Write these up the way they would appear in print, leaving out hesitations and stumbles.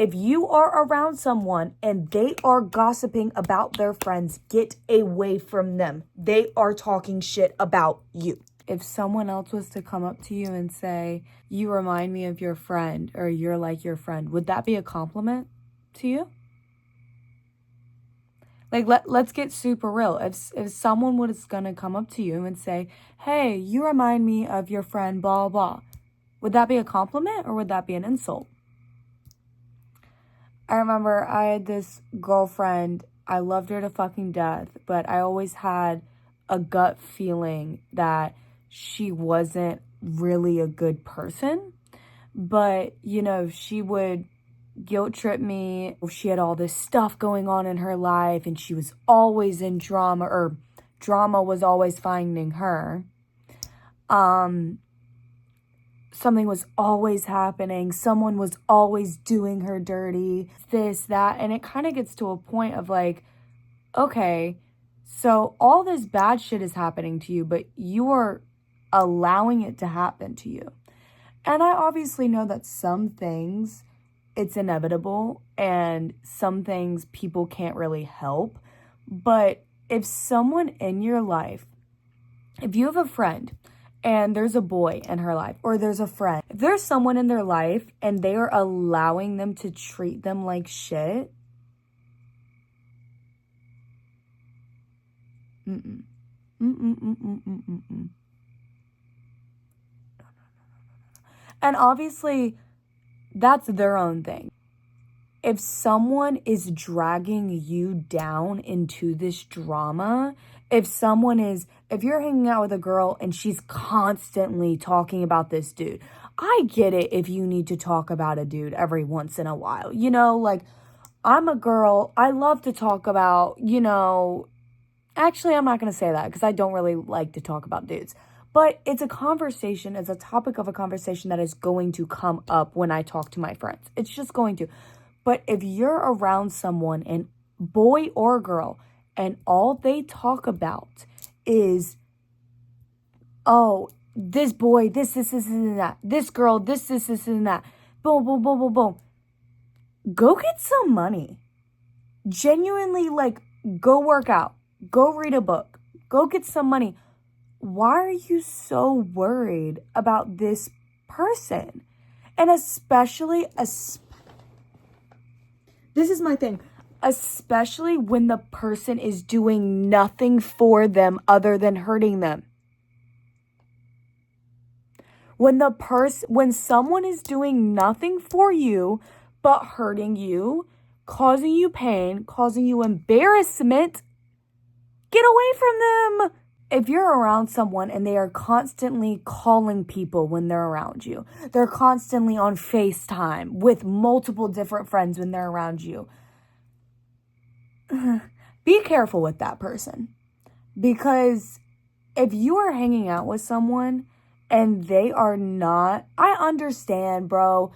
If you are around someone and they are gossiping about their friends, get away from them. They are talking shit about you. If someone else was to come up to you and say, you remind me of your friend, or you're like your friend, would that be a compliment to you? Like, let's get super real. If someone was going to come up to you and say, hey, you remind me of your friend, blah, blah, would that be a compliment or would that be an insult? I remember I had this girlfriend. I loved her to fucking death, but I always had a gut feeling that she wasn't really a good person. But, you know, she would guilt trip me. She had all this stuff going on in her life and she was always in drama, or drama was always finding her. Something was always happening. Someone was always doing her dirty, this, that. And it kind of gets to a point of like, okay, so all this bad shit is happening to you, but you are allowing it to happen to you. And I obviously know that some things it's inevitable and some things people can't really help. But if someone in your life, if you have a friend and there's a boy in her life, or there's a friend, if there's someone in their life and they are allowing them to treat them like shit, And obviously, that's their own thing. If someone is dragging you down into this drama, if you're hanging out with a girl and she's constantly talking about this dude, I get it if you need to talk about a dude every once in a while. You know, like, I'm a girl, I love to talk about, you know, actually, I'm not going to say that because I don't really like to talk about dudes. But it's a conversation, it's a topic of a conversation that is going to come up when I talk to my friends. It's just going to. But if you're around someone, and boy or girl, and all they talk about is, oh, this boy, this, and that. This girl, this, and that. Boom, boom, boom, boom, boom. Go get some money. Genuinely, like, go work out. Go read a book. Go get some money. Why are you so worried about this person? And especially, this is my thing, especially when the person is doing nothing for them other than hurting them. When someone is doing nothing for you but hurting you, causing you pain, causing you embarrassment, get away from them. If you're around someone and they are constantly calling people when they're around you, they're constantly on FaceTime with multiple different friends when they're around you, be careful with that person. Because if you are hanging out with someone and they are not, I understand, bro.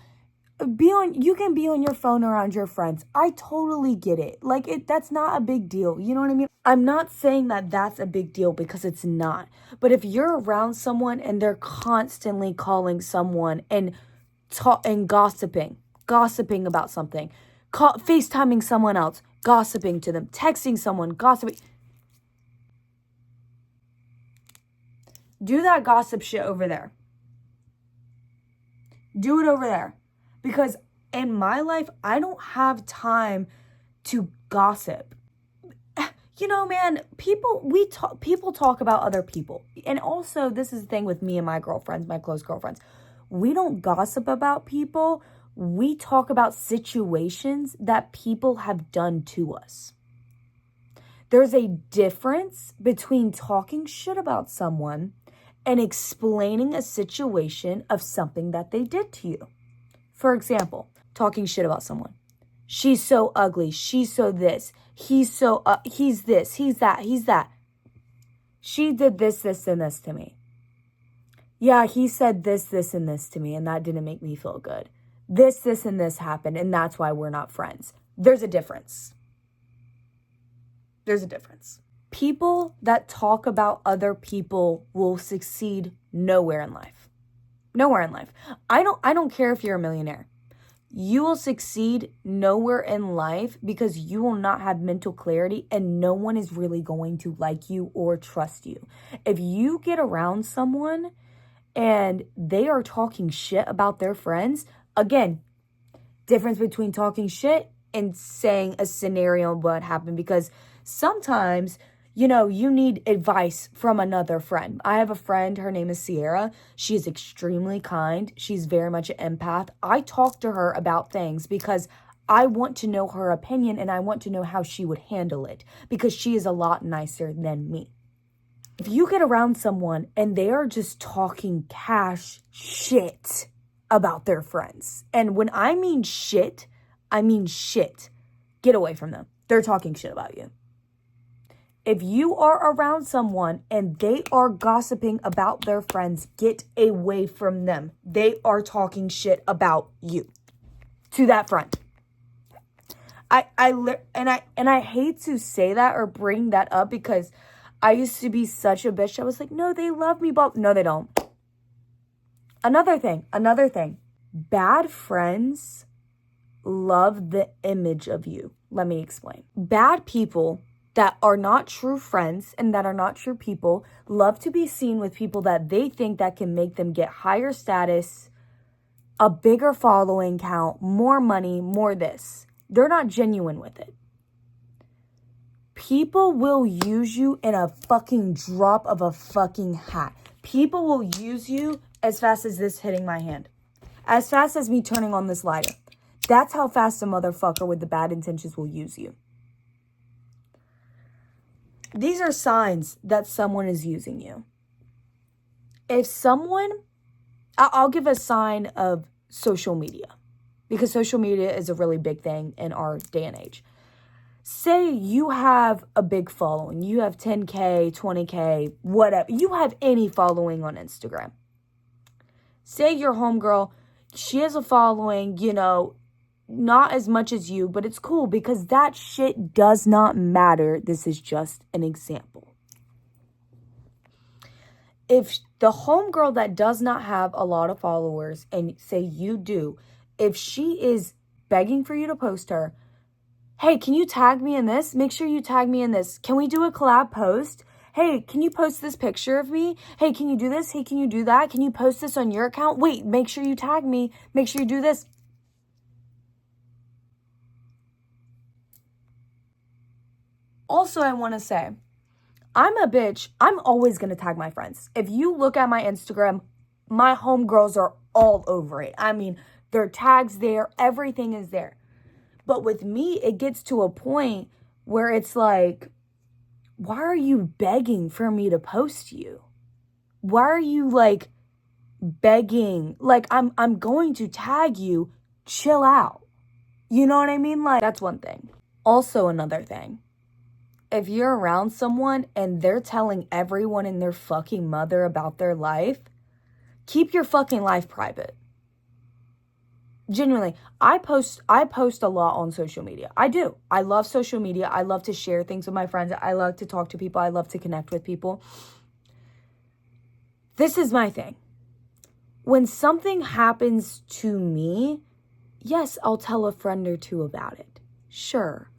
You can be on your phone around your friends. I totally get it. Like, that's not a big deal. You know what I mean? I'm not saying that that's a big deal, because it's not. But if you're around someone and they're constantly calling someone and gossiping about something, FaceTiming someone else, gossiping to them, texting someone, gossiping, do that gossip shit over there. Do it over there. Because in my life, I don't have time to gossip. You know, man, people talk about other people. And also, this is the thing with me and my girlfriends, my close girlfriends. We don't gossip about people. We talk about situations that people have done to us. There's a difference between talking shit about someone and explaining a situation of something that they did to you. For example, talking shit about someone. She's so ugly. She's so this. He's so, he's this, he's that, he's that. She did this, and this to me. Yeah, he said this, and this to me, and that didn't make me feel good. This, and this happened, and that's why we're not friends. There's a difference. There's a difference. People that talk about other people will succeed nowhere in life. Nowhere in life. I don't care if you're a millionaire. you will succeed nowhere in life because you will not have mental clarity and no one is really going to like you or trust you. If you get around someone and they are talking shit about their friends, again, difference between talking shit and saying a scenario of what happened, because sometimes, you know, you need advice from another friend. I have a friend, her name is Sierra. She is extremely kind. She's very much an empath. I talk to her about things because I want to know her opinion and I want to know how she would handle it because she is a lot nicer than me. If you get around someone and they are just talking cash shit about their friends, and when I mean shit, I mean shit, get away from them. They're talking shit about you. If you are around someone and they are gossiping about their friends, get away from them. They are talking shit about you to that friend. I hate to say that or bring that up because I used to be such a bitch. I was like, no, they love me, but no, they don't. Another thing. Bad friends love the image of you. Let me explain. Bad people that are not true friends and that are not true people love to be seen with people that they think that can make them get higher status, a bigger following count, more money, more this. They're not genuine with it. People will use you in a fucking drop of a fucking hat. People will use you as fast as this hitting my hand. As fast as me turning on this lighter. That's how fast a motherfucker with the bad intentions will use you. These are signs that someone is using you. If someone, I'll give a sign of social media. Because social media is a really big thing in our day and age. Say you have a big following. You have 10K, 20K, whatever. You have any following on Instagram. Say your homegirl, she has a following, you know, not as much as you, but it's cool because that shit does not matter. This is just an example. If the homegirl that does not have a lot of followers and say you do, if she is begging for you to post her, hey, can you tag me in this? Make sure you tag me in this. Can we do a collab post? Hey, can you post this picture of me? Hey, can you do this? Hey, can you do that? Can you post this on your account? Wait, make sure you tag me. Make sure you do this. Also, I want to say, I'm a bitch. I'm always going to tag my friends. If you look at my Instagram, my homegirls are all over it. I mean, their tags there, everything is there. But with me, it gets to a point where it's like, why are you begging for me to post you? Why are you like begging? Like, I'm going to tag you. Chill out. You know what I mean? Like, that's one thing. Also, another thing. If you're around someone and they're telling everyone and their fucking mother about their life, keep your fucking life private. Genuinely, I post a lot on social media. I do. I love social media. I love to share things with my friends. I love to talk to people. I love to connect with people. This is my thing. When something happens to me, yes, I'll tell a friend or two about it. Sure.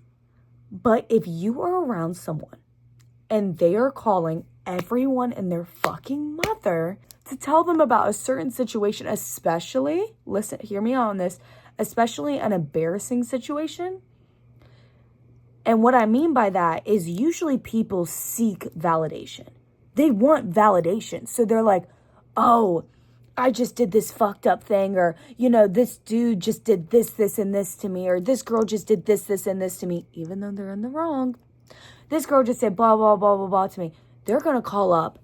But if you are around someone and they are calling everyone and their fucking mother to tell them about a certain situation, especially, listen, hear me out on this, especially an embarrassing situation. And what I mean by that is usually people seek validation. They want validation. So they're like, oh, I just did this fucked up thing, or, you know, this dude just did this, this, and this to me, or this girl just did this, this, and this to me, even though they're in the wrong. This girl just said blah, blah, blah, blah, blah to me. They're going to call up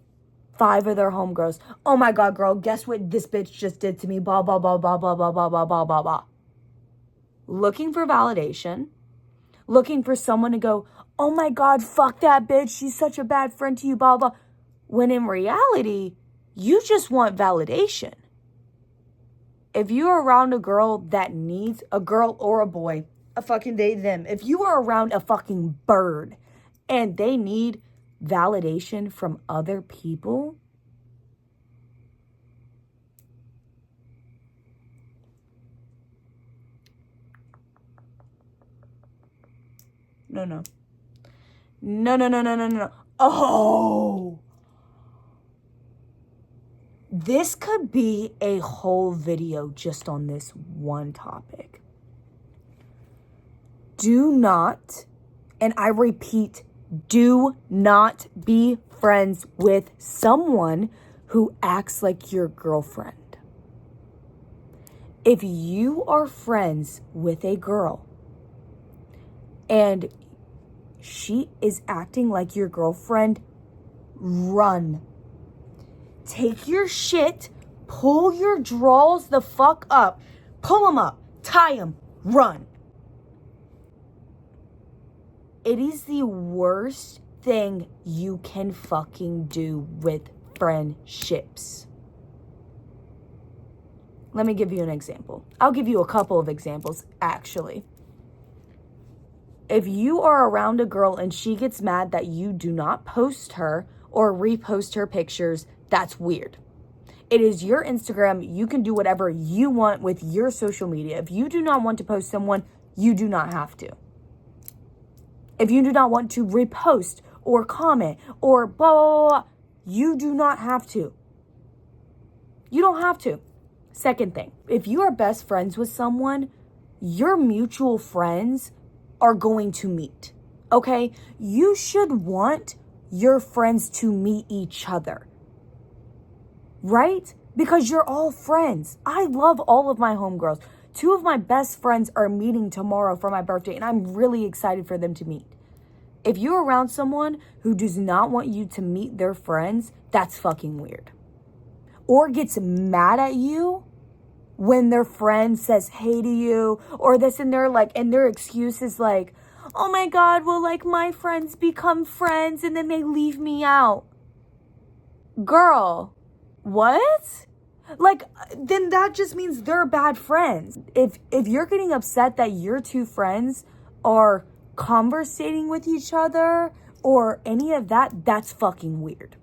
5 of their homegirls. Oh my God, girl, guess what this bitch just did to me? Blah, blah, blah, blah, blah, blah, blah, blah, blah, blah, blah. Looking for validation. Looking for someone to go, oh my God, fuck that bitch. She's such a bad friend to you, blah, blah. When in reality, you just want validation. If you're around a girl that needs, a girl or a boy, a fucking they, them. If you are around a fucking bird and they need validation from other people, No, no. No, no, no, no, no, no. Oh! This could be a whole video just on this one topic. Do not, and I repeat, do not be friends with someone who acts like your girlfriend. If you are friends with a girl and she is acting like your girlfriend, run. Take your shit, pull your drawers the fuck up, pull them up, tie them, run. It is the worst thing you can fucking do with friendships. Let me give you an example. I'll give you a couple of examples, actually. If you are around a girl and she gets mad that you do not post her or repost her pictures, that's weird. It is your Instagram. You can do whatever you want with your social media. If you do not want to post someone, you do not have to. If you do not want to repost or comment or blah, blah, blah, you do not have to. You don't have to. Second thing, if you are best friends with someone, your mutual friends are going to meet, okay? You should want your friends to meet each other, right? Because you're all friends. I love all of my homegirls. 2 of my best friends are meeting tomorrow for my birthday, and I'm really excited for them to meet. If you're around someone who does not want you to meet their friends, that's fucking weird. Or gets mad at you when their friend says hey to you, or this, and they're like, and their excuse is like, oh my God, well, like, my friends become friends and then they leave me out. Girl, what? Like, then that just means they're bad friends. If you're getting upset that your 2 friends are conversating with each other or any of that, that's fucking weird.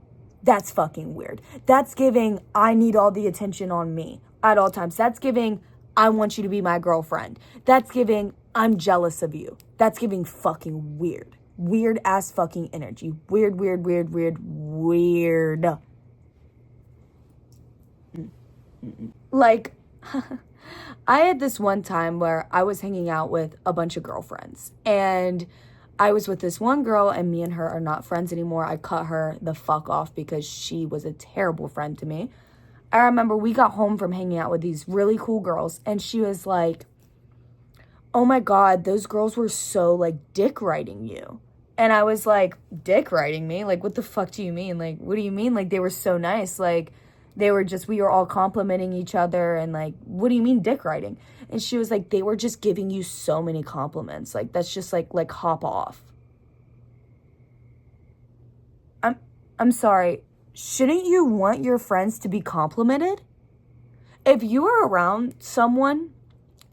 That's fucking weird. That's giving, I need all the attention on me at all times. That's giving, I want you to be my girlfriend. That's giving, I'm jealous of you. That's giving fucking weird. Weird ass fucking energy. Weird, weird, weird, weird, weird. Like, I had this one time where I was hanging out with a bunch of girlfriends, and I was with this one girl, and me and her are not friends anymore. I cut her the fuck off because she was a terrible friend to me. I remember we got home from hanging out with these really cool girls, and she was like, oh my God, those girls were so, like, dick riding you. And I was like, dick riding me? Like, what the fuck do you mean? Like, what do you mean? Like, they were so nice. Like, we were all complimenting each other, and like, what do you mean dick riding? And she was like, they were just giving you so many compliments. Like, that's just like hop off. I'm sorry. Shouldn't you want your friends to be complimented? If you are around someone,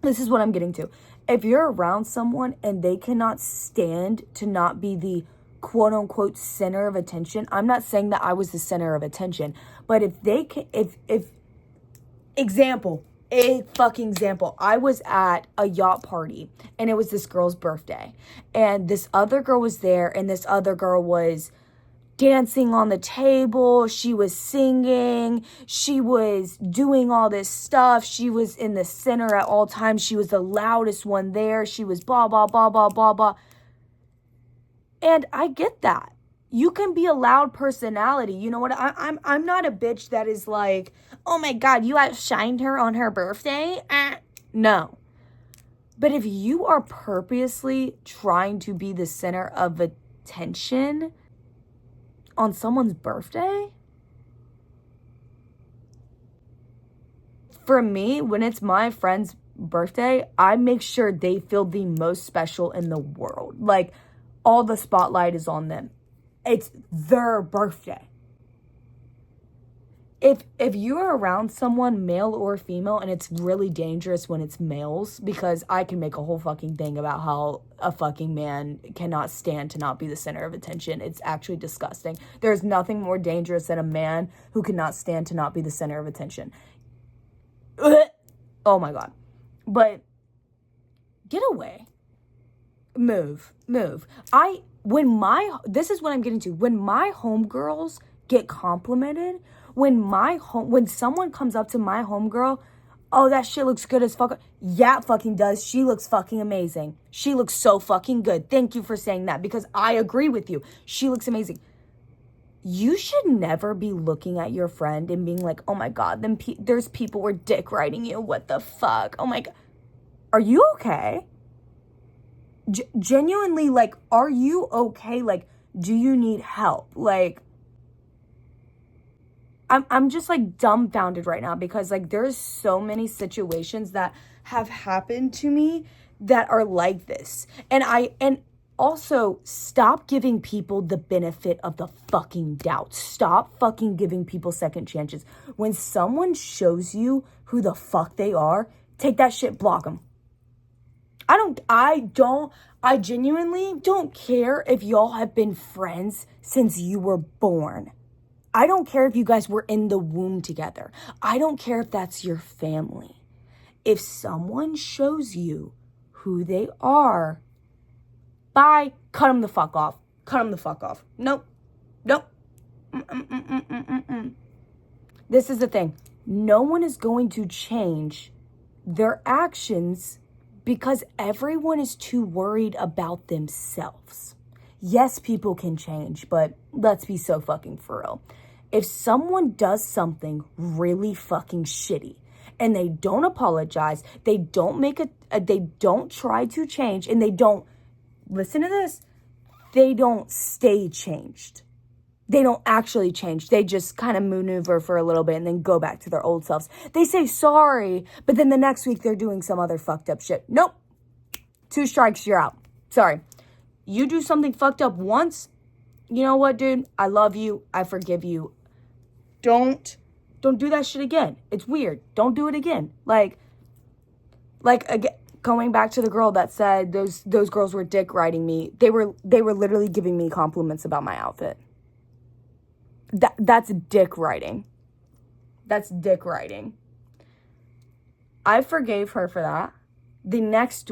this is what I'm getting to. If you're around someone and they cannot stand to not be the quote unquote center of attention. I'm not saying that I was the center of attention, but if they can, example, I was at a yacht party and it was this girl's birthday, and this other girl was there, and this other girl was dancing on the table. She was singing. She was doing all this stuff. She was in the center at all times. She was the loudest one there. She was blah, blah, blah, blah, blah, blah. And I get that. You can be a loud personality. You know what? I'm not a bitch that is like, oh my God, you outshined her on her birthday. No. But if you are purposely trying to be the center of attention on someone's birthday, for me, when it's my friend's birthday, I make sure they feel the most special in the world. Like, all the spotlight is on them. It's their birthday. If you are around someone, male or female, and it's really dangerous when it's males, because I can make a whole fucking thing about how a fucking man cannot stand to not be the center of attention. It's actually disgusting. There's nothing more dangerous than a man who cannot stand to not be the center of attention. Oh my God. But get away. Move. This is what I'm getting to. When my homegirls get complimented, when someone comes up to my homegirl, oh, that shit looks good as fuck. Yeah, it fucking does. She looks fucking amazing. She looks so fucking good. Thank you for saying that because I agree with you. She looks amazing. You should never be looking at your friend and being like, oh my God, there's people who are dick riding you. What the fuck? Oh my God. Are you okay? Genuinely, like, are you okay? Like, do you need help? Like, I'm just like dumbfounded right now because like there's so many situations that have happened to me that are like this. And also stop giving people the benefit of the fucking doubt. Stop fucking giving people second chances. When someone shows you who the fuck they are, take that shit, block them. I genuinely don't care if y'all have been friends since you were born. I don't care if you guys were in the womb together. I don't care if that's your family. If someone shows you who they are, bye, cut them the fuck off. Cut them the fuck off. Nope. This is the thing. No one is going to change their actions because everyone is too worried about themselves. Yes, people can change, but let's be so fucking for real. If someone does something really fucking shitty and they don't apologize, they don't they don't try to change, and they don't, listen to this, they don't stay changed. They don't actually change. They just kind of maneuver for a little bit and then go back to their old selves. They say sorry, but then the next week they're doing some other fucked up shit. Nope. 2 strikes, you're out. Sorry. You do something fucked up once, you know what, dude? I love you. I forgive you. Don't do that shit again. It's weird. Don't do it again. Like again, going back to the girl that said those girls were dick riding me. They were literally giving me compliments about my outfit. That's dick riding. That's dick riding. I forgave her for that. The next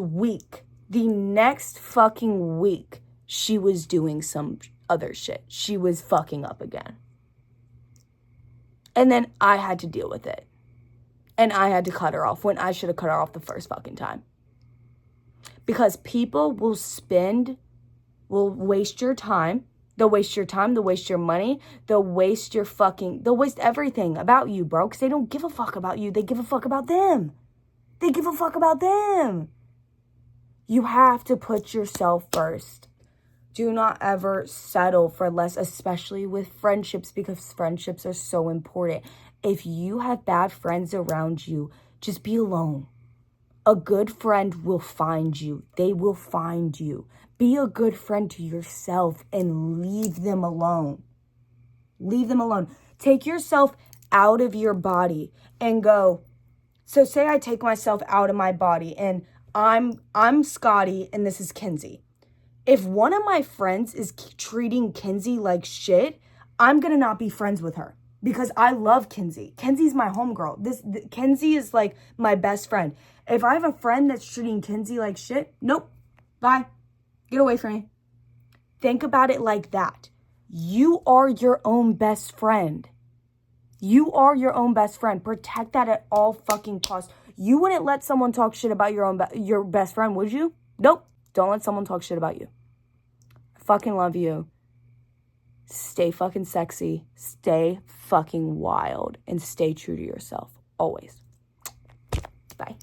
fucking week, she was doing some other shit. She was fucking up again. And then I had to deal with it. And I had to cut her off when I should have cut her off the first fucking time. Because people will waste your time. They'll waste your time. They'll waste your money. They'll waste everything about you, bro. Because they don't give a fuck about you. They give a fuck about them. You have to put yourself first. Do not ever settle for less, especially with friendships, because friendships are so important. If you have bad friends around you, just be alone. A good friend will find you. They will find you. Be a good friend to yourself and leave them alone. Leave them alone. Take yourself out of your body and go. So say I take myself out of my body and I'm Scotty and this is Kinsey. If one of my friends is treating Kinsey like shit, I'm going to not be friends with her because I love Kinsey. Kinsey's my homegirl. Kinsey is like my best friend. If I have a friend that's treating Kinsey like shit, nope. Bye. Get away from me. Think about it like that. You are your own best friend. You are your own best friend. Protect that at all fucking costs. You wouldn't let someone talk shit about your best friend, would you? Nope. Don't let someone talk shit about you. I fucking love you. Stay fucking sexy. Stay fucking wild. And stay true to yourself. Always. Bye.